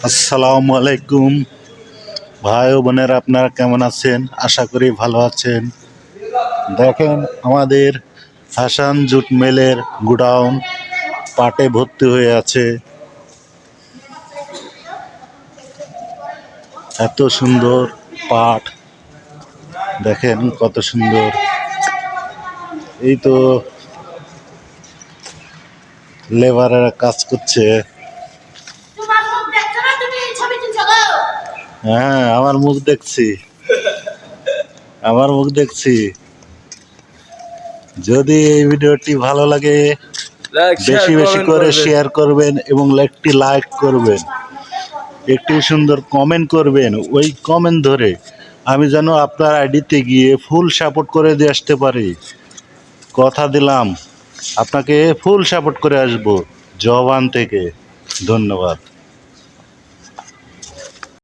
আসসালামু আলাইকুম ভাই ও বোনেরা, আপনারা কেমন আছেন? আশা করি ভালো আছেন। দেখেন, আমাদের হাসান জুট মিলের গোডাউন পাটে ভর্তি হয়ে আছে। এত সুন্দর পাট, দেখেন কত সুন্দর। এই তো লেবাররা কাজ করছে। হ্যাঁ, আমার মুখ দেখছি। যদি এই ভিডিওটি ভালো লাগে বেশি বেশি করে শেয়ার করবেন এবং একটি লাইক করবেন, একটি সুন্দর কমেন্ট করবেন। ওই কমেন্ট ধরে আমি যেন আপনার আইডিতে গিয়ে ফুল সাপোর্ট করে দিয়ে আসতে পারি। কথা দিলাম আপনাকে ফুল সাপোর্ট করে আসবো জবান থেকে। ধন্যবাদ।